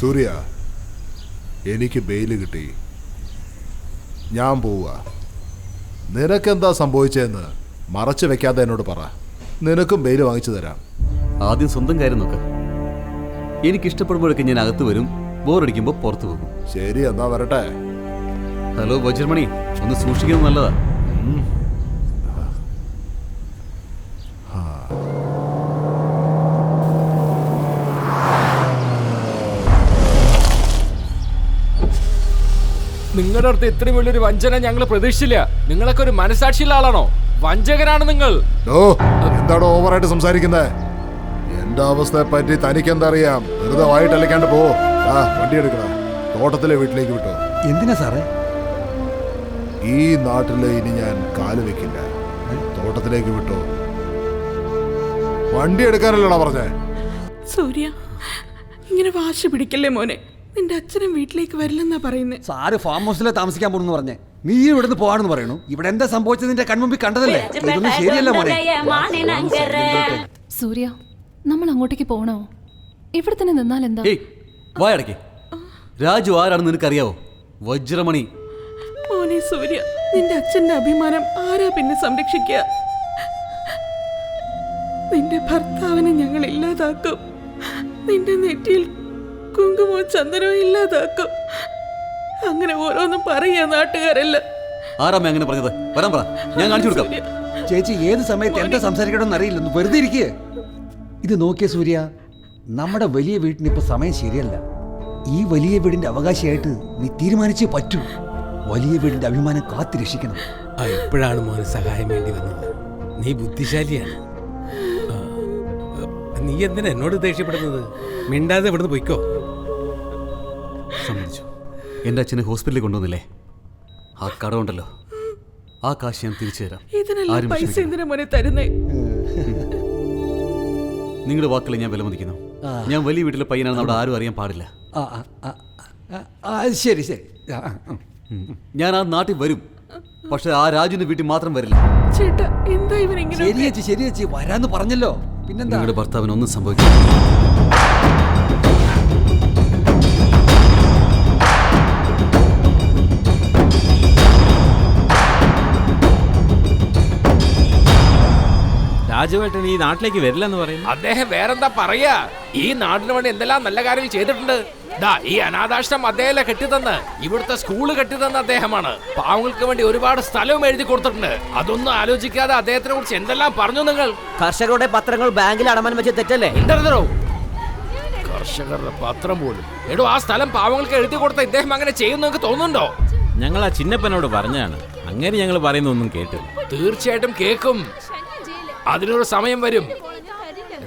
സൂര്യ, എനിക്ക് ബെയില് കിട്ടി. ഞാൻ പോവുക. നിനക്കെന്താ സംഭവിച്ചതെന്ന് മറച്ചു വെക്കാതെ എന്നോട് പറ. നിനക്കും ബെയില് വാങ്ങിച്ചു തരാം. ആദ്യം സ്വന്തം കാര്യം നോക്ക്. എനിക്കിഷ്ടപ്പെടുമ്പോഴൊക്കെ ഞാൻ അകത്ത് വരും, ബോറടിക്കുമ്പോൾ പുറത്തു പോകും. ശരി, എന്നാ വരട്ടെ. ഹലോ വജ്രമണി, ഒന്ന് സൂക്ഷിക്കുന്നത് നല്ലതാ. നിങ്ങളുടെ അടുത്ത് ഇത്രയും വലിയൊരു വഞ്ചന ഞങ്ങൾ പ്രതീക്ഷിച്ചില്ല. നിങ്ങളൊക്കെ ഒരു മനസാക്ഷിയുള്ള ആളാണോ? വഞ്ചകനാണ് നിങ്ങൾ. എന്താണോ ഓവറായിട്ട് സംസാരിക്കുന്നത്? എന്റെ അവസ്ഥയെ പറ്റി തനിക്കെന്താ അറിയാം? വെറുതെ വായിട്ടലക്കാണ്ട് പോ. വണ്ടി എടുക്കണ, തോട്ടത്തിലെ വീട്ടിലേക്ക് വിട്ടോ. എന്തിനാ സാറേ? ഈ നാട്ടില് ഇനി ഞാൻ കാല് വെക്കില്ല. തോട്ടത്തിലേക്ക് വിട്ടോ. വണ്ടി എടുക്കാനല്ലടാ പറഞ്ഞേ. സൂര്യ, ഇങ്ങനെ വാശി പിടിക്കല്ലേ മോനെ. നിന്റെ അച്ഛനും വീട്ടിലേക്ക് വരില്ലെന്നാ പറയുന്നേ. സാറ് ഫാം ഹൗസിലെ താമസിക്കാൻ പോണെന്ന് പറഞ്ഞേ. നീ ഇവിടുന്ന് പോവാണെന്ന് പറയണു. ഇവിടെ എന്താ സംഭവിച്ചത്? നിന്റെ കൺമുമ്പിൽ കണ്ടതല്ലേ? ഇതൊന്നും ശരിയല്ല മോനെ. സൂര്യ, നമ്മൾ അങ്ങോട്ടേക്ക് പോണോ? ഇവിടെ തന്നെ നിന്നാൽ എന്താ? വായടക്കേ. രാജു ആരാണെന്ന് നിനക്കറിയാവോ? വജ്രമണി. മോനെ സൂര്യ, നിന്റെ അച്ഛന്റെ അഭിമാനം ആരാ പിന്നെ സംരക്ഷിക്കുക? നിന്റെ ഭർത്താവിനെ ഞങ്ങൾ ഇല്ലാതാക്കും. നിന്റെ നെറ്റിയിൽ കുങ്കുമോ ചന്ദനോ ഇല്ലാതാക്കും. അങ്ങനെ ഓരോന്നും പറയാ നാട്ടുകാരെല്ലാം. ആരാമേ അങ്ങനെ പറഞ്ഞത്? വരാൻ പറ, ഞാൻ കാണിച്ചു കൊടുക്കാം. ചേച്ചി ഏത് സമയത്ത് എന്താ സംസാരിക്കണമെന്ന് അറിയില്ലെന്ന് വെറുതെ ഇരിക്കുക. ഇത് നോക്കിയ സൂര്യ, നമ്മുടെ വലിയ വീട്ടിന് ഇപ്പൊ സമയം ശരിയല്ല. ഈ വലിയ വീടിന്റെ അവകാശിയായിട്ട് നീ തീരുമാനിച്ചേ പറ്റൂ. വലിയ വീടിന്റെ അഭിമാനം കാത്തു രക്ഷിക്കണം. ഇപ്പോഴാണ് മോന് സഹായം വേണ്ടി വന്നത്. നീ ബുദ്ധിശാലിയാണ്. നീ എന്തിനാ എന്നോട് ദേഷ്യപ്പെടുന്നത്? മിണ്ടാതെ ഇവിടുന്ന് പോയിക്കോ. സമ്മതിച്ചു. എൻ്റെ അച്ഛനെ ഹോസ്പിറ്റലിൽ കൊണ്ടുവന്നില്ലേ? ആ കടമുണ്ടല്ലോ, ആ കാശ് ഞാൻ തിരിച്ചു തരാം. ഇതിനെല്ലാം പൈസ എന്തിനാ മോനെ തരുന്നേ? നിങ്ങളുടെ വാക്കുകളെ ഞാൻ വിലമതിക്കുന്നു. ഞാൻ വലിയ വീട്ടിലെ പയ്യനാണെന്ന് അവിടെ ആരും അറിയാൻ പാടില്ല. ശരി ശരി, ഞാൻ ആ നാട്ടിൽ വരും, പക്ഷെ ആ രാജുവിന്റെ വീട്ടിൽ മാത്രം വരില്ല. ചേട്ടാ, എന്താ ഇവനിങ്ങനെ? ശരി ചേച്ചി വരാന്ന് പറഞ്ഞല്ലോ. പിന്നെന്താ? നിങ്ങളുടെ ഭർത്താവിന് ഒന്നും സംഭവിക്കില്ല. രാജുവേട്ടൻ ഈ നാട്ടിലേക്ക് വരില്ലെന്ന് പറയുന്നു. അദ്ദേഹം വേറെന്താ പറയാ? ഈ നാടിന് വേണ്ടി എന്തെല്ലാം നല്ല കാര്യങ്ങൾ ചെയ്തിട്ടുണ്ട്. ഈ അനാഥാശ്രമം അദ്ദേഹം കെട്ടിത്തന്ന്, ഇവിടുത്തെ സ്കൂള് കെട്ടിത്തന്ന അദ്ദേഹമാണ്. പാവങ്ങൾക്ക് വേണ്ടി ഒരുപാട് സ്ഥലവും എഴുതി കൊടുത്തിട്ടുണ്ട്. അതൊന്നും ആലോചിക്കാതെ അദ്ദേഹത്തിനെ കുറിച്ച് എന്തെല്ലാം പറഞ്ഞു നിങ്ങൾ? കർഷകരുടെ പത്രങ്ങൾ ബാങ്കിൽ അടമാനം വെച്ച് തെറ്റല്ലേ? എന്തായിരുന്നോ കർഷകരുടെ പത്രം പോലും? എടോ, ആ സ്ഥലം പാവങ്ങൾക്ക് എഴുതി കൊടുത്ത ഇദ്ദേഹം അങ്ങനെ ചെയ്യുന്നു നിങ്ങൾക്ക് തോന്നുന്നുണ്ടോ? ഞങ്ങൾ ആ ചിന്നപ്പനോട് പറഞ്ഞാണ്. അങ്ങനെ ഞങ്ങൾ പറയുന്നൊന്നും കേട്ടു. തീർച്ചയായിട്ടും കേൾക്കും. അതിനൊരു സമയം വരും.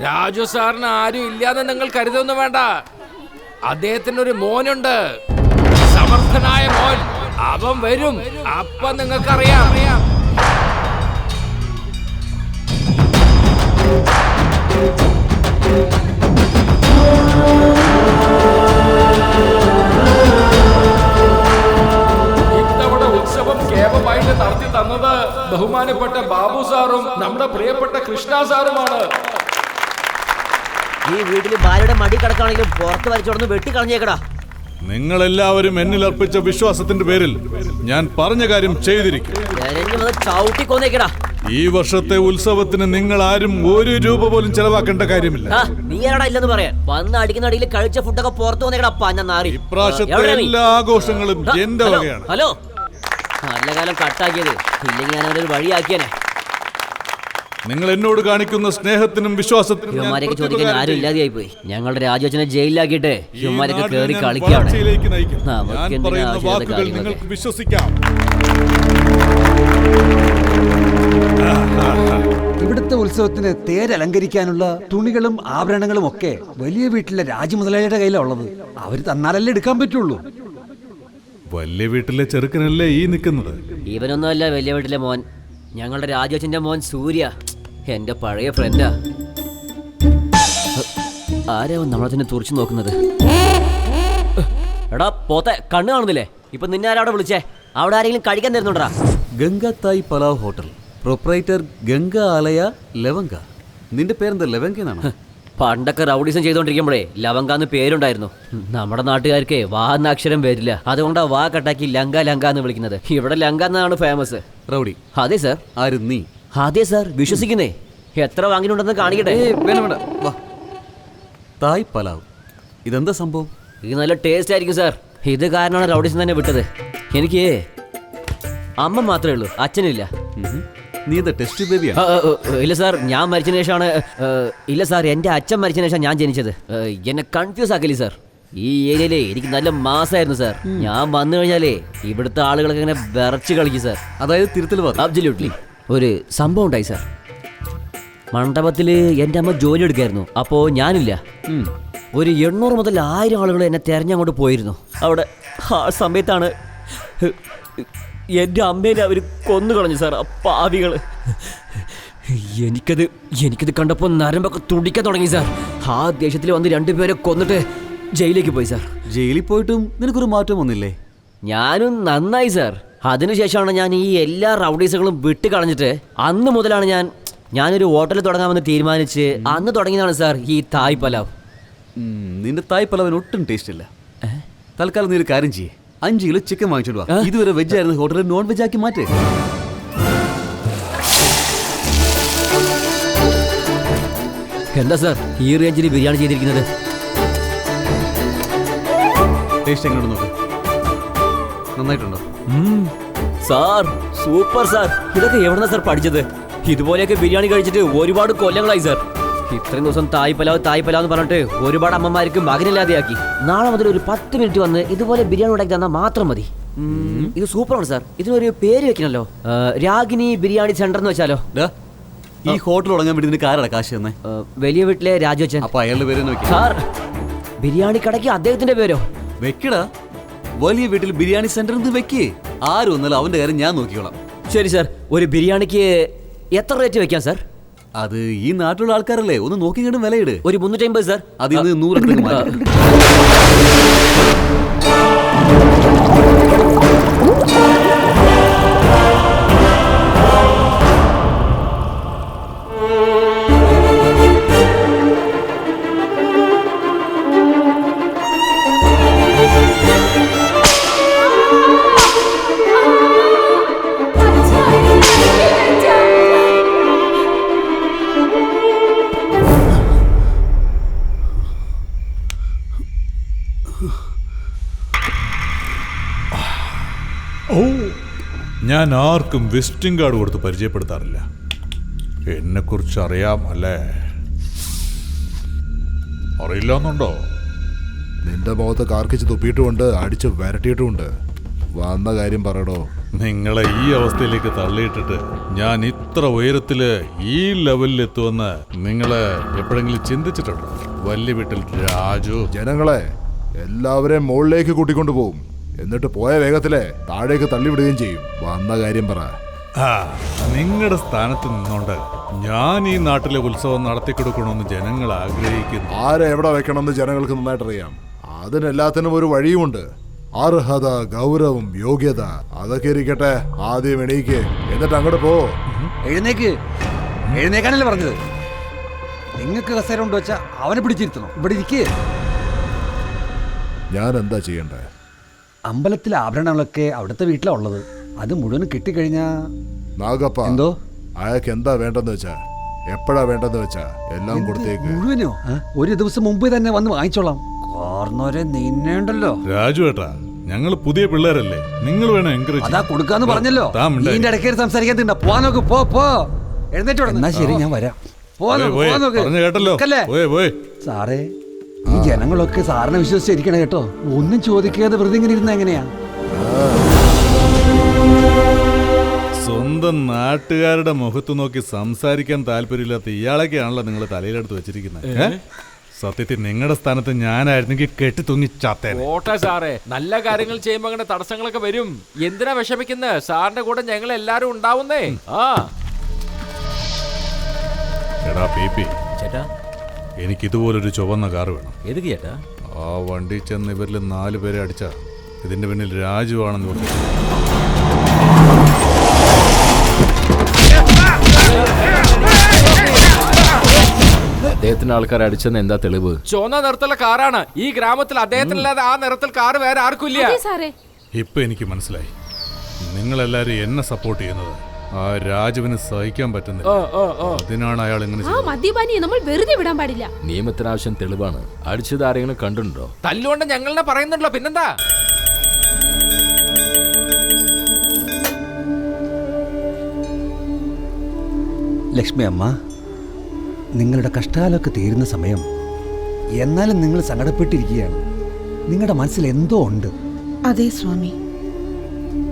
രാജു സാറിന് ആരും ഇല്ലാന്ന് നിങ്ങൾ കരുതൊന്നും വേണ്ട. അദ്ദേഹത്തിന് ഒരു മോനുണ്ട്, സമർത്ഥനായ മോൻ. അവൻ വരും. അപ്പൊ നിങ്ങൾക്കറിയാം. ഇത്തവണ ഉത്സവം കേവലമായിട്ട് നടത്തി തന്നത് ബഹുമാനപ്പെട്ട ബാബു സാറും നമ്മുടെ പ്രിയപ്പെട്ട കൃഷ്ണ സാറുമാണ്. ഈ വീട്ടില് ഭാര്യയുടെ മടി കിടക്കാണെങ്കിലും പുറത്ത് വരച്ചോടന്ന് വെട്ടിക്കളഞ്ഞേക്കടാ. നിങ്ങളെല്ലാവരും എന്നിൽ അർപ്പിച്ച വിശ്വാസത്തിന്റെ പേരിൽ ഞാൻ പറഞ്ഞ കാര്യം ചെയ്തിരിക്കും. ഈ വർഷത്തെ ഉത്സവത്തിന് നിങ്ങൾ ആരും ഒരു രൂപ പോലും ചെലവാക്കേണ്ട കാര്യമില്ല. നീ ആരാടാ ഇല്ലെന്ന് പറയാൻ? വന്ന് അടിക്കുന്ന അടിയിൽ കഴിച്ച ഫുഡൊക്കെ പുറത്തു വന്നേക്കടാ. ഇപ്രാവശ്യത്തെ എല്ലാ ആഘോഷങ്ങളും എന്റെ വകയാണ്. ഹലോ, നല്ല കാലം കട്ടാക്കിയത്. ഇല്ലെങ്കിൽ ഞാൻ അവരൊരു വഴിയാക്കിയനെ. നിങ്ങൾ എന്നോട് കാണിക്കുന്ന സ്നേഹത്തിനും വിശ്വാസത്തിനും യുവമാരൊക്കെ ചോദിക്കാൻ ആരും ഇല്ലാതെയായി പോയി. ഞങ്ങളുടെ രാജോച്ചനെ ജയിലിലാക്കിയിട്ട് യുവമാരൊക്കെ കേറി കളിക്കാണ്. നിങ്ങൾക്ക് വിശ്വസിക്കാം. ഇവിടുത്തെ ഉത്സവത്തിന് തേരലങ്കരിക്കാനുള്ള തുണികളും ആഭരണങ്ങളും ഒക്കെ വലിയ വീട്ടിലെ രാജമുതലാളിയുടെ കയ്യിലാണ് ഉള്ളത്. അവര് തന്നാലല്ലേ എടുക്കാൻ പറ്റുള്ളൂ. വലിയ വീട്ടിലെ ചെറുക്കനല്ലേ ഈ നിൽക്കുന്നത്? ഇവനൊന്നും അല്ല വലിയ വീട്ടിലെ മോൻ. ഞങ്ങളുടെ രാജോച്ചന്റെ മോൻ സൂര്യ, എന്റെ പഴയ ഫ്രണ്ടാ. ആരാവും നമ്മളെ തന്നെ തുറച്ചു നോക്കുന്നത്? എടാ പോത്തെ, കണ്ണ് കാണുന്നില്ലേ? ഇപ്പൊ നിന്നെ ആരാ അവിടെ വിളിച്ചേ? അവിടെ ആരെങ്കിലും കഴിക്കാൻ തരുന്നുണ്ടാ? ഗംഗ തായ് പലാവ് ഹോട്ടൽ പ്രൊപ്പറേറ്റർ ഗംഗ ആലയ ലവങ്ക. നിന്റെ പേരെന്താ? ലവങ്ക എന്നാണ്. പണ്ടൊക്കെ റൗഡീസം ചെയ്തോണ്ടിരിക്കുമ്പോഴേ ലവങ്കാന്ന് പേരുണ്ടായിരുന്നു. നമ്മുടെ നാട്ടുകാർക്ക് വാ എന്ന അക്ഷരം വരില്ല, അതുകൊണ്ടാ വാ കട്ടാക്കി ലങ്ക ലങ്ക എന്ന് വിളിക്കുന്നത്. ഇവിടെ ലങ്ക എന്നാണ് ഫേമസ്. റൗഡി? അതെ സാർ. ആര്? നീ? അതെ സാർ. വിശ്വസിക്കുന്നേ. എത്ര വാങ്ങിയിട്ടുണ്ടെന്ന് കാണിക്കട്ടെ? വേണ്ട വാ. തായ് പലാവ്, ഇതെന്താ സംഭവം? ഇത് നല്ല ടേസ്റ്റ് ആയിരിക്കും സാർ. ഇത് കാരണമാണ് റൗഡീസം തന്നെ വിട്ടത്. എനിക്ക് അമ്മ മാത്രമേ ഉള്ളൂ, അച്ഛനില്ല. നീ എന്താ ടെസ്റ്റ് ബേബിയാ? ഇല്ല സാർ, ഞാൻ മരിച്ചതിന് ശേഷമാണ്. ഇല്ല സാർ, എൻ്റെ അച്ഛൻ മരിച്ചതിന് ശേഷം ഞാൻ ജനിച്ചത്. എന്നെ കൺഫ്യൂസ് ആക്കല്ലേ സാർ. ഈ ഏരിയയിലെ എനിക്ക് നല്ല മാസമായിരുന്നു സാർ. ഞാൻ വന്നു കഴിഞ്ഞാലേ ഇവിടുത്തെ ആളുകളൊക്കെ ഇങ്ങനെ വിറച്ച് കളിക്കും സാർ. അതായത് തിരുത്തൽ? അബ്സല്യൂട്ട്ലി. ഒരു സംഭവം ഉണ്ടായി സാർ. മണ്ഡപത്തിൽ എൻ്റെ അമ്മ ജോലി എടുക്കായിരുന്നു. അപ്പോൾ ഞാനില്ല. ഒരു 800 മുതൽ 1000 ആളുകൾ എന്നെ തിരഞ്ഞങ്ങോട്ട് പോയിരുന്നു. അവിടെ ആ സമയത്താണ് എൻ്റെ അമ്മേനെ അവർ കൊന്നുകളഞ്ഞു സാർ, ആ പാവികൾ. എനിക്കത് കണ്ടപ്പോൾ നരമ്പൊക്കെ തുടിക്കാൻ തുടങ്ങി സാർ. ആ ദേഷ്യത്തിൽ വന്ന് 2 പേരെ കൊന്നിട്ട് ജയിലിലേക്ക് പോയി സാർ. ജയിലിൽ പോയിട്ടും നിനക്കൊരു മാറ്റം വന്നില്ലേ? ഞാനും നന്നായി സാർ. അതിനുശേഷമാണ് ഞാൻ ഈ എല്ലാ റൗഡീസുകളും വിട്ട് കളഞ്ഞിട്ട് അന്ന് മുതലാണ് ഞാനൊരു ഹോട്ടൽ തുടങ്ങാമെന്ന് തീരുമാനിച്ച് അന്ന് തുടങ്ങിയതാണ് സാർ ഈ തായ് പലാവ്. നിന്റെ തായ് പലാവിന് ഒട്ടും ടേസ്റ്റ് ഇല്ല. തൽക്കാലം നീ ഒരു കാര്യം ചെയ്യേ, 5 കിലോ ചിക്കൻ വാങ്ങിച്ചോടുക. ഇതുവരെ വെജ് ആയിരുന്നു, ഹോട്ടലിൽ നോൺ വെജ് ആക്കി മാറ്റേ. എന്താ സാർ ഈ റേഞ്ചിൽ ബിരിയാണി ചെയ്തിരിക്കുന്നത്? ടേസ്റ്റ് എങ്ങനെയുണ്ട് നോക്ക്. നന്നായിട്ടുണ്ടോ? Sir super sir. ഇതൊക്കെ എവിടെന്നാ സാർ പഠിച്ചത്? ഇതുപോലെയൊക്കെ ബിരിയാണി കഴിച്ചിട്ട് ഒരുപാട് കൊല്ലങ്ങളായി സാർ. ഇത്രയും ദിവസം തായ് പലാവ് എന്ന് പറഞ്ഞിട്ട് ഒരുപാട് അമ്മമാർക്ക് മകനില്ലാതെയാക്കി. നാളെ മുതൽ ഒരു 10 മിനിറ്റ് വന്ന് ഇതുപോലെ ബിരിയാണി ഉണ്ടാക്കി തന്നാൽ മാത്രം മതി. ഇത് സൂപ്പറാണ് സാർ. ഇതിനൊരു പേര് വെക്കണല്ലോ, രാഗിനി ബിരിയാണി സെന്റർ എന്ന് വെച്ചാലോ? ഈ ഹോട്ടൽ തുടങ്ങാൻ വേണ്ടി നിനക്ക് ആരാടാ കാശ് തന്നെ? വലിയ വീട്ടിലെ രാജുവച്ചൻ. അപ്പൊ അയാളുടെ പേര് നോക്കി സാർ. ബിരിയാണി കടയ്ക്ക് അദ്ദേഹത്തിന്റെ പേരോ? വെക്കടാ. വലിയ വീട്ടിൽ ബിരിയാണി സെന്റർ വെക്കേ. ആരും വന്നാലും അവന്റെ കാര്യം ഞാൻ നോക്കിക്കോളാം. ശരി സാർ. ഒരു ബിരിയാണിക്ക് എത്ര റേറ്റ് വെക്കാം സാർ? അത് ഈ നാട്ടിലുള്ള ആൾക്കാരല്ലേ, ഒന്ന് നോക്കി കണ്ടും വിലയിട്. ഒരു 350 സാർ. അതിൽ നിന്ന് 100 എടുത്ത് മാറ്റി. ഞാൻ ആർക്കും വിസിറ്റിംഗ് കാർഡ് കൊടുത്ത് പരിചയപ്പെടുത്താറില്ല. എന്നെക്കുറിച്ച് അറിയാം അല്ലേ? അറിയില്ലെന്നുണ്ടോ? നിന്റെ മുഖത്ത് കാർക്കിച്ച് തുപ്പിയിട്ടുമുണ്ട്, അടിച്ച് വരട്ടിയിട്ടുമുണ്ട്. വന്ന കാര്യം പറയടോ. നിങ്ങളെ ഈ അവസ്ഥയിലേക്ക് തള്ളിയിട്ടിട്ട് ഞാൻ ഇത്ര ഉയരത്തില് ഈ ലെവലിൽ എത്തുമെന്ന് നിങ്ങളെ എപ്പോഴെങ്കിലും ചിന്തിച്ചിട്ടുണ്ടോ? വലിയ വീട്ടിൽ രാജു ജനങ്ങളെ എല്ലാവരെയും മുകളിലേക്ക് കൂട്ടിക്കൊണ്ടു പോകും, എന്നിട്ട് പോയ വേഗത്തിലെ താഴേക്ക് തള്ളിവിടുകയും ചെയ്യും. വന്ന കാര്യം പറ. നിങ്ങളുടെ സ്ഥാനത്ത് നിന്നോണ്ട് ഞാൻ ഈ നാട്ടിലെ ഉത്സവം നടത്തിക്കൊടുക്കണമെന്ന് ജനങ്ങൾ ആഗ്രഹിക്കുന്നു. ആരെ എവിടെ വെക്കണമെന്ന് ജനങ്ങൾക്ക് നന്നായിട്ട് അറിയാം. അതിനെല്ലാത്തിനും ഒരു വഴിയുമുണ്ട്. അർഹത, ഗൗരവം, യോഗ്യത, അതൊക്കെ ഇരിക്കട്ടെ. ആദ്യം എണീക്ക്, എന്നിട്ട് അങ്ങോട്ട് പോ. എഴുന്നേക്കാനല്ലേ പറഞ്ഞത്? നിങ്ങൾക്ക് കസേര കൊണ്ട് വെച്ചാ അവനെ പിടിച്ചിരുത്തണം. ഇവിടെ ഇരിക്കേ. ഞാൻ എന്താ ചെയ്യണ്ടേ? അമ്പലത്തിലെ ആഭരണങ്ങളൊക്കെ അവിടുത്തെ വീട്ടിലാണ് ഉള്ളത്. അത് മുഴുവൻ കിട്ടിക്കഴിഞ്ഞാ നാഗപ്പ, എന്തോ അയാൾക്ക് എന്താ വേണ്ടെന്ന് വെച്ചാ, എപ്പോഴാ വേണ്ടെന്ന് വെച്ചാ എല്ലാം കൊടുത്തേക്ക്. മുഴുവനോ? ഒരു ദിവസം മുമ്പ് തന്നെ വന്ന് വാങ്ങിച്ചോളാം. കോർന്നോരെ നിന്നേണ്ടല്ലോ. രാജു ഏട്ടാ, ഞങ്ങൾ പുതിയ പിള്ളേരല്ലേ, നിങ്ങൾ വേണം എൻകറേജ്. അതാ കൊടുക്കാന്ന് പറഞ്ഞല്ലോ. ഇതിന്റെ ഇടയ്ക്ക് സംസാരിക്കാൻ പോവാ നോക്ക്. പോ എഴുന്നേറ്റ്. എന്നാ ശരി, ഞാൻ വരാം. കേട്ടല്ലോ. സാറേ, ഈ ജനങ്ങളൊക്കെ സാറിനെ വിശ്വസിച്ചിരിക്കണേ കേട്ടോ. ഒന്നും ചോദിക്കാതെ വെറുതെ ഇങ്ങനെ ഇരുന്ന എങ്ങനെയാ? സ്വന്തം നാട്ടുകാരുടെ മുഖത്ത് നോക്കി സംസാരിക്കാൻ താല്പര്യമില്ലാത്ത ഇയാളൊക്കെയാണല്ലോ നിങ്ങൾ തലയിലെടുത്ത് വെച്ചിരിക്കുന്നത്. സത്യത്തിൽ നിങ്ങളുടെ സ്ഥാനത്ത് ഞാനായിരുന്നെങ്കിൽ കെട്ടി തൂങ്ങി ചാത്തേനെ. ഓട്ടെ സാറേ, നല്ല കാര്യങ്ങൾ ചെയ്യുമ്പോ അങ്ങനെ തടസ്സങ്ങളൊക്കെ വരും. എന്തിനാ വിഷമിക്കുന്നത്? സാറിന്റെ കൂടെ ഞങ്ങൾ എല്ലാരും ഉണ്ടാവുന്നേ. എടാ പി ചേട്ടാ, എനിക്കിതുപോലൊരു ചുവന്ന കാറ് വേണം. ഏത് ചേട്ടാ? ആ വണ്ടി ചെന്ന് ഇവരിൽ 4 പേരെ അടിച്ചാ ഇതിന്റെ പിന്നിൽ രാജു ആണെന്ന് പറഞ്ഞു. അദ്ദേഹത്തിന്റെ ആൾക്കാർ അടിച്ചെന്ന് എന്താ തെളിവ്? ചുവന്ന നിറത്തുള്ള കാറാണ്. ഈ ഗ്രാമത്തിൽ അദ്ദേഹത്തിനല്ലാതെ ആ നിറത്തിൽ കാർ വേറെ ആർക്കും ഇല്ല. ഇപ്പൊ എനിക്ക് മനസ്സിലായി നിങ്ങളെല്ലാരും എന്നെ സപ്പോർട്ട് ചെയ്യുന്നത് ആ രാജുവിന് സഹിക്കാൻ പറ്റുന്നില്ല. അതിനാണ് അയാൾ ഇങ്ങനെ ചെയ്തത്. മദ്യപാനിയെ നമ്മൾ വെറുതെ വിടാൻ പാടില്ല. നിയമത്തിനാവശ്യം തെളിവാണ്. അടിച്ചത് ആരെങ്കിലും കണ്ടിട്ടുണ്ടോ? തല്ലുകൊണ്ട് ഞങ്ങളെ പറയുന്നുണ്ടല്ലോ, പിന്നെന്താ? ലക്ഷ്മി അമ്മ, നിങ്ങളുടെ കഷ്ടകാലമൊക്കെ തീരുന്ന സമയം, എന്നാലും നിങ്ങൾ സങ്കടപ്പെട്ടിരിക്കുകയാണ്. നിങ്ങളുടെ മനസ്സിൽ എന്തോ ഉണ്ട്. അതെ സ്വാമി,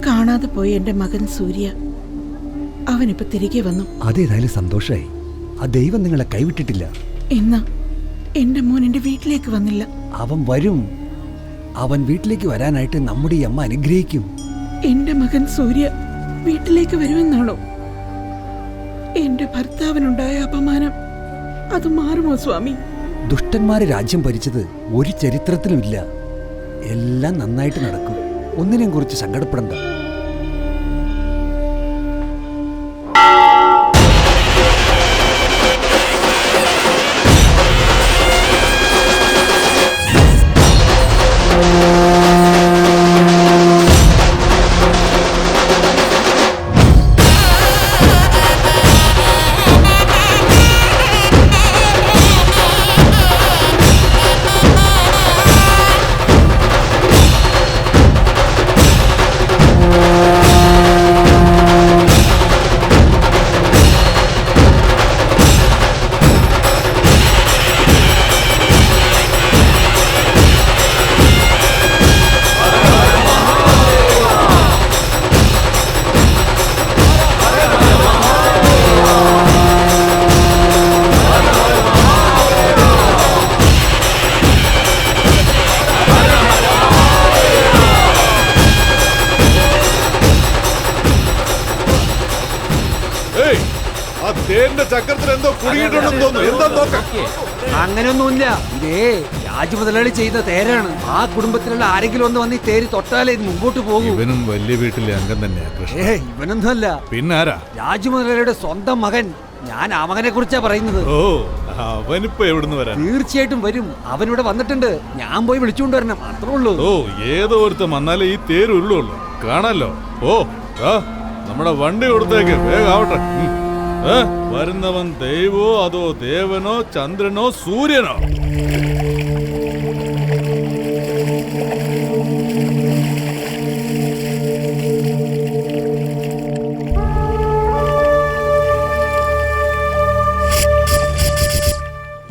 കാണാതെ പോയ എൻ്റെ മകൻ സൂര്യ അവനിപ്പോ തിരികെ വന്നു. അതേതായാലും സന്തോഷമായി. ആ ദൈവം നിങ്ങളെ കൈവിട്ടിട്ടില്ല. എന്നാ എൻ്റെ മോൻ എൻ്റെ വീട്ടിലേക്ക് വന്നില്ല. അവൻ വരും. അവൻ വീട്ടിലേക്ക് വരാനായിട്ട് നമ്മുടെ ഈ അമ്മ അനുഗ്രഹിക്കും. എൻ്റെ മകൻ സൂര്യ വീട്ടിലേക്ക് വരുമെന്നാണോ? എൻ്റെ ഭർത്താവിനുണ്ടായ അപമാനം അത് മാറുമോ സ്വാമി? ദുഷ്ടന്മാര് രാജ്യം ഭരിച്ചത് ഒരു ചരിത്രത്തിലുമില്ല. എല്ലാം നന്നായിട്ട് നടക്കും. ഒന്നിനെയും കുറിച്ച് സങ്കടപ്പെടണ്ട. ചക്രത്തിൽ എന്തോ കുടുങ്ങിയിട്ടുണ്ടെന്ന് തോന്നുന്നു. എന്താ നോക്കാം. അങ്ങനെയൊന്നുമില്ല. ഇതേ രാജു മുതലാളി ചെയ്ത തേരാണ്. ആ കുടുംബത്തിലുള്ള ആരെങ്കിലും ഒന്ന് വന്ന് ഈ തേര് തൊട്ടാലേ ഇത് മുമ്പോട്ട് പോകും. ഇവനും വലിയ വീട്ടിലെ അംഗം തന്നെയാ കൃഷ്ണ. ഇവനൊന്നുമല്ല. പിന്നാരാ? രാജു മുതലാളിയുടെ സ്വന്തം മകൻ. ഞാൻ ആ മകനെ കുറിച്ചാ പറയുന്നത്. ഓ, അവനിപ്പോ എവിടുന്ന് വരാൻ? തീർച്ചയായിട്ടും വരും. അവനിവിടെ വന്നിട്ടുണ്ട്. ഞാൻ പോയി വിളിച്ചുകൊണ്ട് വരണം, അത്രേ ഉള്ളൂ. ഓ, ഏതോ ഒരുത്തം വന്നാലേ ഈ തേര് ഉള്ളുള്ളൂ. കാണാലോ. ഓ, നമ്മുടെ വണ്ടി കൊടുത്തേക്ക്, വേഗം ആവട്ടെ. വരുന്നവൻ ദൈവോ അതോ ദേവനോ ചന്ദ്രനോ സൂര്യനോ?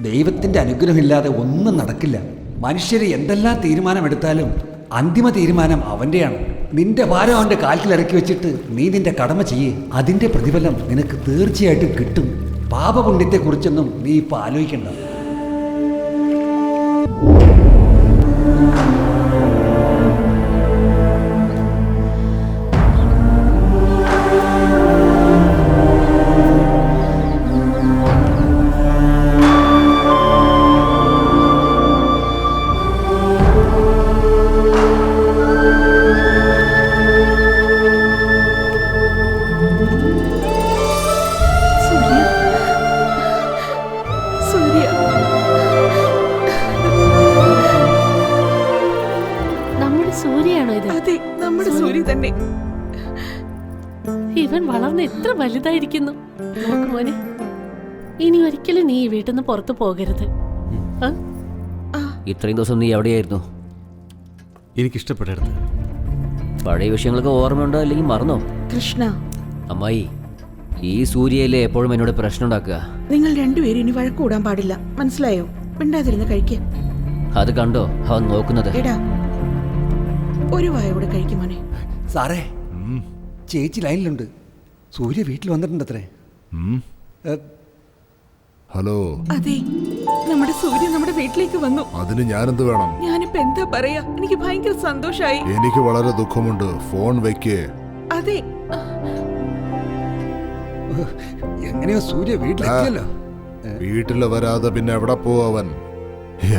ദൈവത്തിന്റെ അനുഗ്രഹമില്ലാതെ ഒന്നും നടക്കില്ല. മനുഷ്യര് എന്തെല്ലാം തീരുമാനമെടുത്താലും അന്തിമ തീരുമാനം അവന്റെയാണ്. നിന്റെ ഭാരം അവന്റെ കാൽക്കിൽ ഇറക്കി വെച്ചിട്ട് നീ നിന്റെ കടമ ചെയ്യേ. അതിന്റെ പ്രതിഫലം നിനക്ക് തീർച്ചയായിട്ടും കിട്ടും. പാപപുണ്യത്തെക്കുറിച്ചൊന്നും നീ ഇപ്പൊ ആലോചിക്കണ്ട. ഇവൻ വളർന്ന് എത്ര വലുതായിരിക്കുന്നു. മോനെ, ഇനി ഒരിക്കലും നീ ഈ വീട്ടിൽ നിന്ന് പുറത്തു പോകരുത്. ഇത്രയും ദിവസം നീ എവിടെയായിരുന്നു? എനിക്കിഷ്ടപ്പെടരുത്. പഴയ വിഷയങ്ങളൊക്കെ ഓർമ്മയുണ്ടോ അല്ലെങ്കിൽ മറന്നോ? കൃഷ്ണ, അമ്മായി, ഈ സൂര്യയിലെ എപ്പോഴും എന്നോട് പ്രശ്നം ഉണ്ടാക്കുക. നിങ്ങൾ രണ്ടുപേരും ഇനി വഴക്കൂടാൻ പാടില്ല, മനസ്സിലായോ? മിണ്ടാതിരുന്ന് കഴിക്കുക. അത് കണ്ടോ അവൻ നോക്കുന്നത്? എടാ, ഒരു വായ കൂടെ കഴിക്കും മോനെ. സാറേ, ചേച്ചി ലൈനിലുണ്ട്. സൂര്യ വീട്ടിൽ വന്നിട്ടുണ്ട് അത്രേ. ഹലോ. അതെ, നമ്മുടെ സൂര്യ നമ്മുടെ വീട്ടിലേക്ക് വന്നു. അതിന് ഞാനെന്ത് വേണം? ഞാനിപ്പോ എന്താ പറയാ, എനിക്ക് ഭയങ്കര സന്തോഷായി. എനിക്ക് വളരെ ദുഃഖമുണ്ട്. ഫോൺ വെക്കേ. അതെ, എങ്ങനെയോ സൂര്യ വീട്ടിലെത്തിയല്ലോ. വീട്ടിൽ വരാതെ പിന്നെ എവിടെ പോവൻ?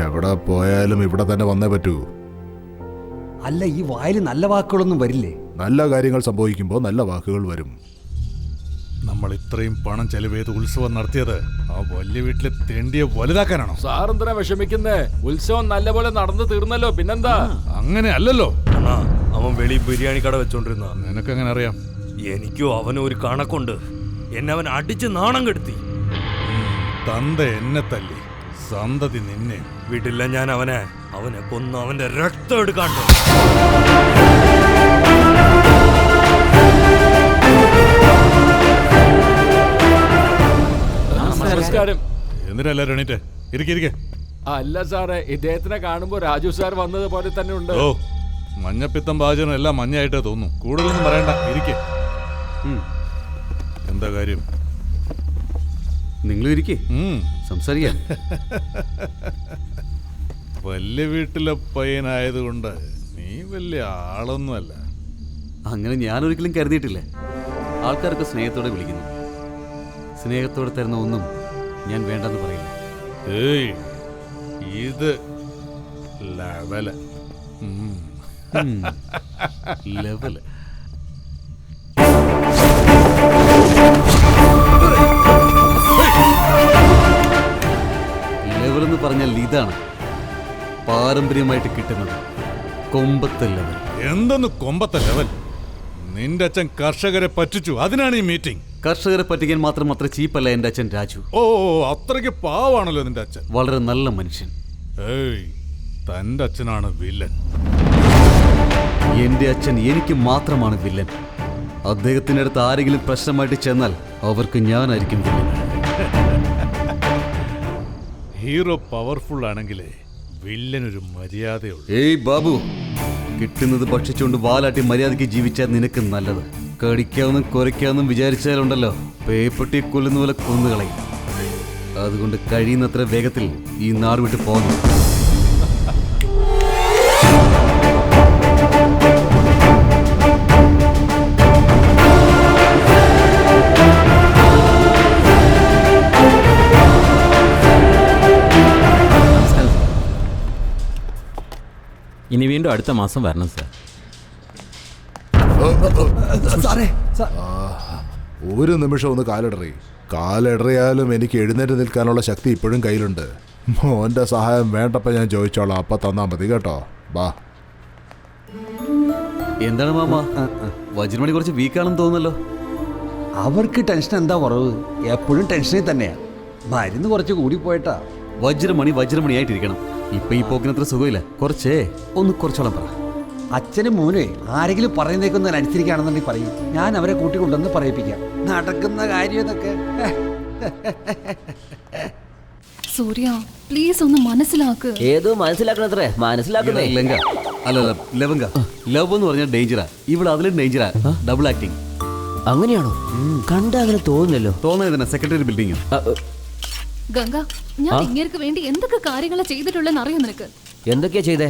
എവിടെ പോയാലും ഇവിടെ തന്നെ വന്നേ പറ്റൂ. അല്ല, ഈ വായിൽ നല്ല വാക്കുകളൊന്നും വരില്ലേ? നല്ല കാര്യങ്ങൾ സംഭവിക്കുമ്പോൾ നല്ല വാക്കുകൾ വരും. നമ്മൾ ഇത്രയും പണം ചെലവ് ചെയ്ത് ഉത്സവം നടത്തിയത് ആ വലിയ വീട്ടിലെ തെണ്ടിയെ വലുതാക്കാനാണോ? സാർ എന്തിനാ വിഷമിക്കുന്നേ? ഉത്സവം നല്ലപോലെ നടന്നു തീർന്നല്ലോ, പിന്നെന്താ? അങ്ങനെ അല്ലല്ലോ. അവൻ വെളി ബിരിയാണി കട വെച്ചോണ്ടിരുന്ന. നിനക്കെങ്ങനെ അറിയാം? എനിക്കും അവനും ഒരു കണക്കുണ്ട്. എന്നെ അവൻ അടിച്ച് നാണം കെടുത്തി. തന്ത എന്നെ തല്ലി, സന്തതി നിന്നെ. വീട്ടില്ല ഞാൻ അവനെ കൊന്ന് അവന്റെ രക്തം എടുക്കാണ്ട്. നമസ്കാരം. എന്തിനല്ലാരും എണീറ്റ് ഇരിക്കെ. അല്ല സാറേ, ഇദ്ദേഹത്തിനെ കാണുമ്പോ രാജു സാർ വന്നത് പോലെ തന്നെ ഉണ്ട്. ഓ, മഞ്ഞപ്പിത്തം പാചകം എല്ലാം മഞ്ഞായിട്ടേ തോന്നുന്നു. കൂടുതലൊന്നും പറയണ്ട, ഇരിക്കെ. എന്താ കാര്യം? നിങ്ങൾ ഇരിക്കേ, സംസാരിക്കാം. വലിയ വീട്ടിലെ പയ്യനായതുകൊണ്ട് നീ വലിയ ആളൊന്നുമല്ല. അങ്ങനെ ഞാനൊരിക്കലും കരുതിയിട്ടില്ല. ആൾക്കാരൊക്കെ സ്നേഹത്തോടെ വിളിക്കുന്നു. സ്നേഹത്തോടെ തരുന്ന ഒന്നും ഞാൻ വേണ്ടെന്ന് പറയില്ല. ഏയ്, ഇത് ലെവല്. ലെവല്. ലെവലെന്ന് പറഞ്ഞാൽ ഇതാണ് പാരമ്പര്യമായിട്ട് കിട്ടുന്നത്. കൊമ്പത്തെ ലെവൽ. എന്തെന്ന് കൊമ്പത്തെ ലെവൽ? നിന്റെ അച്ഛൻ കർഷകരെ പറ്റിച്ചു, അതിനാണ് ഈ മീറ്റിംഗ്. കർഷകരെ പറ്റിക്കാൻ മാത്രം അത്ര ചീപ്പല്ല എൻ്റെ അച്ഛൻ രാജു. ഓ, അത്രയ്ക്ക് പാവാണല്ലോ നിന്റെ അച്ഛൻ. വളരെ നല്ല മനുഷ്യൻ. ഏയ്, തന്റെ അച്ഛനാണ് വില്ലൻ. എൻ്റെ അച്ഛൻ എനിക്ക് മാത്രമാണ് വില്ലൻ. അദ്ദേഹത്തിൻ്റെ അടുത്ത് ആരെങ്കിലും പ്രശ്നമായിട്ട് ചെന്നാൽ അവർക്ക് ഞാനായിരിക്കും വില്ലൻ. ഹീറോ പവർഫുൾ ആണെങ്കിലേ വില്ലനൊരു മര്യാദയുള്ളൂ. ഏയ് ബാബു, കിട്ടുന്നത് ഭക്ഷിച്ചുകൊണ്ട് വാലാട്ടി മര്യാദയ്ക്ക് ജീവിച്ചാൽ നിനക്ക് നല്ലത്. കടിക്കാവുന്നും കുരയ്ക്കാവുന്നും വിചാരിച്ചാലുണ്ടല്ലോ, പേപ്പട്ടി കൊല്ലുന്ന പോലെ കൊന്നുകളയും. അതുകൊണ്ട് കഴിയുന്നത്ര വേഗത്തിൽ ഈ നാട് വിട്ട് പോകുന്നു. ഇനി വീണ്ടും അടുത്ത മാസം വരണം സാർ. ഒരു നിമിഷം ഒന്ന് കാലിടറിയാലും എനിക്ക് എഴുന്നേറ്റ് നിൽക്കാനുള്ള ശക്തി ഇപ്പോഴും കയ്യിലുണ്ട്. മോന്റെ സഹായം വേണ്ടപ്പോൾ ഞാൻ ചോദിച്ചോളാം, അപ്പൊ തന്നാ മതി കേട്ടോ. ബാ. എന്താണ് മാമ, വജ്രമണി കുറച്ച് വീക്കാണെന്ന് തോന്നുന്നല്ലോ. അവർക്ക് ടെൻഷൻ എന്താ കുറവ്? എപ്പോഴും ടെൻഷനിൽ തന്നെയാ. മരുന്ന് കുറച്ച് കൂടിപ്പോയിട്ടാ. വജ്രമണി ആയിട്ടിരിക്കണം. ഇപ്പൊ ഈ പോക്കിനത്ര സുഖമില്ല. കുറച്ചോളം പറ. അച്ഛനും മോനെ ആരെങ്കിലും പറയുന്നേക്കൊന്നും അനുസരിക്കുകയാണെന്നുണ്ടെങ്കിൽ പറയും. ഞാൻ അവരെ കൂട്ടിക്കൊണ്ടെന്ന് പറയിപ്പിക്കാം. നടക്കുന്ന കാര്യം ഇതൊക്കെ. സൂര്യ, പ്ലീസ് ഒന്ന് മനസ്സിലാക്ക്. ഏതോ മനസ്സിലാക്കണത്രേ, മനസ്സിലാക്കുന്നേ. ലങ്ക അല്ല, ലവങ്ക. ലവ് എന്ന് പറഞ്ഞാൽ ഡേഞ്ചറാ. ഇവിടെ അതിലും ഡേഞ്ചറാ. Double acting. അങ്ങനെയാണോ? കണ്ട അങ്ങനെ തോന്നുന്നല്ലോ. തോന്നുന്നതിനാ സെക്രട്ടറി ബിൽഡിംഗ്. ഗംഗ, ഞാൻ ഇങ്ങേർക്ക് വേണ്ടി എന്തൊക്കെ കാര്യങ്ങളാ ചെയ്തിട്ടുള്ളതെന്ന് അറിയാം നിനക്ക്? എന്തൊക്കെയാ ചെയ്തേ?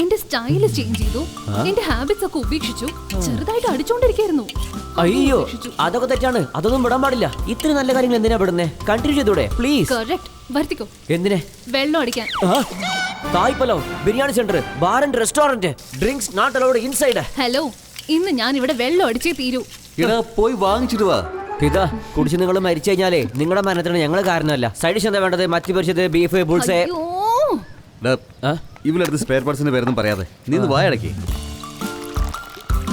എന്റെ സ്റ്റൈല് ചേഞ്ച് ചെയ്തു, എന്റെ ഹാബിറ്റ്സ് ഒക്കെ ഉപേക്ഷിച്ചു, ചെറുതായിട്ട് അടിച്ചോണ്ടിരിക്കായിരുന്നു. അയ്യോ, അതൊക്കെ തെറ്റാണ്. അതൊന്നും വിടാൻ പാടില്ല. ഇത്ര നല്ല കാര്യങ്ങൾ എന്തിനാ വിടുന്നേ? കണ്ടിന്യൂ ചെയ്തൂടെ പ്ലീസ്? കറക്റ്റ്. വരുത്തിക്കോ. എന്തിനെ? വെള്ളം അടിക്കാൻ. തായ് പലാവ്, biryani centre, bar and restaurant, drinks not allowed inside. Hello, ഇന്ന് ഞാൻ ഇവിടെ വെള്ളം അടിച്ചേ തീരൂ. പോയി വാങ്ങിച്ചിട്ട് വാ. ഇതാ കുടിച്ച് നിങ്ങൾ മരിച്ചു കഴിഞ്ഞാലേ നിങ്ങളുടെ മരണത്തിന് ഞങ്ങൾ കാരണമല്ല. സൈഡ് ഡിഷ് എന്താ വേണ്ടത്? മത്തി പൊരിച്ചത്, ബീഫ്, ബുൾസേ. ഇവളടുത്ത് സ്പെയർ പാർട്സിന്റെ പേരൊന്നും പറയാതെ നീ ഒന്ന് വായടക്കി.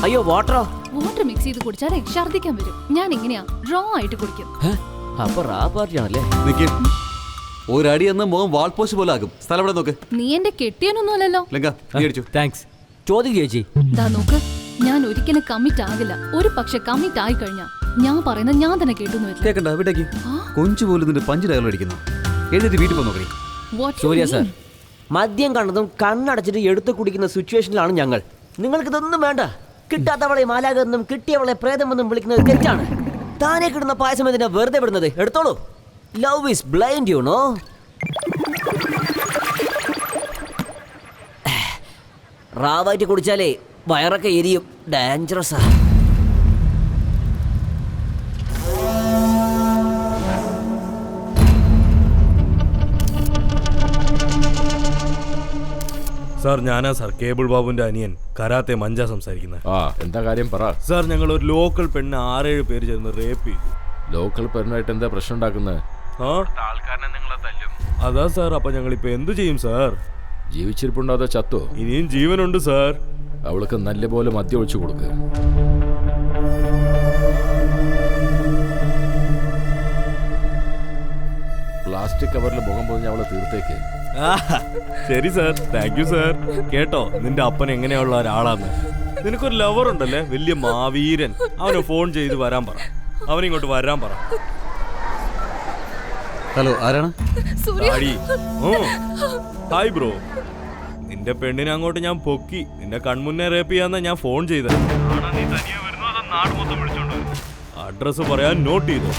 അയ്യോ, വാട്ടറോ? വാട്ടർ മിക്സ് ചെയ്ത് കുടിച്ചാൽ ഛർദ്ദിക്കാൻ വരും. ഞാൻ ഇങ്ങനെയാ റോ ആയിട്ട് കുടിക്കും. അപ്പൊ റാ പാർട്ടിയാണല്ലേ? ഒരടി എന്ന മുഖം വാൾ പോസ്റ്റ് പോലെ ആകും. സ്ഥലം ഇവിടെ നോക്ക്. നീ എന്റെ കെട്ടിയാനൊന്നുമല്ലല്ലോ. താങ്ക്സ്. ചോദ്യം ചേച്ചി. ദാ നോക്ക്, ഞാൻ ഒരിക്കലും കമ്മിറ്റ് ആകില്ല. ഒരു പക്ഷെ കമ്മിറ്റ് ആയി കഴിഞ്ഞാ ഞാൻ പറയുന്നത് ഞാൻ തന്നെ കേട്ടൊന്നും വരില്ല. കേക്കണ്ട, വിട്ടേക്ക്. കൊഞ്ചു പോലും നിന്റെ പഞ്ച് ഡയലോഗ് അടിക്കുന്നു. എഴുന്നേറ്റ് വീട്ടിൽ പോ നോക്കി. സൂര്യ സാർ, മദ്യം കണ്ടതും കണ്ണടച്ചിട്ട് എടുത്തു കുടിക്കുന്ന സിറ്റുവേഷനിലാണ് ഞങ്ങൾ. നിങ്ങൾക്ക് ഇതൊന്നും വേണ്ട. കിട്ടാത്തവളെ മാലാകെന്നും കിട്ടിയവളെ പ്രേതമെന്നും വിളിക്കുന്നത് തെറ്റാണ്. താനെ കിടുന്ന പായസം എന്തിനാ വെറുതെ വിടുന്നത്? എടുത്തോളൂ. Love is blind, you know. റാവായിട്ട് കുടിച്ചാലേ വയറൊക്കെ എരിയും. ഡേഞ്ചറസാ. സാർ, ഞാനാ സാർ കേബിൾ ബാബുവിന്റെ അനിയൻ കരാത്തെ മഞ്ച സംസാരിക്കുന്നത്. എന്താ കാര്യം പറ. സാർ, ഞങ്ങൾ ഒരു ലോക്കൽ പെണ്ണ് 6-7 പേര് ചേർന്ന് റേപ്പ് ചെയ്തു. ലോക്കൽ പെണ്ണായിട്ട് എന്താ പ്രശ്നം ഉണ്ടാക്കുന്നത്? അതാ സാർ. അപ്പൊ ഞങ്ങൾ ഇപ്പൊ എന്ത് ചെയ്യും സാർ? ജീവിച്ചിരിപ്പുണ്ടോ അതോ ചത്തോ? ഇനിയും ജീവനുണ്ട് സാർ. അവൾക്ക് നല്ലപോലെ മദ്യം ഒഴിച്ചു കൊടുക്കുക. പ്ലാസ്റ്റിക് കവറിൽ മുഖം പൊതിഞ്ഞ് അവളെ തീർത്തേക്ക്. ശരി സാർ, താങ്ക് യു സാർ. കേട്ടോ നിന്റെ അപ്പൻ എങ്ങനെയുള്ള ഒരാളാന്ന്? നിനക്കൊരു ലവർ ഉണ്ടല്ലേ, വലിയ മാവീരൻ. അവന് ഫോൺ ചെയ്ത് വരാൻ പറ, അവനിങ്ങോട്ട് വരാൻ പറ. ഹലോ, ആരാണ്? ആടി. Hi bro. നിന്റെ പെണ്ണിനെ അങ്ങോട്ട് ഞാൻ പൊക്കി നിന്റെ കൺമുന്നേ റേപ്പ് ചെയ്യാന്നാ ഞാൻ ഫോൺ ചെയ്തത്. അഡ്രസ് പറയാൻ നോട്ട് ചെയ്തു.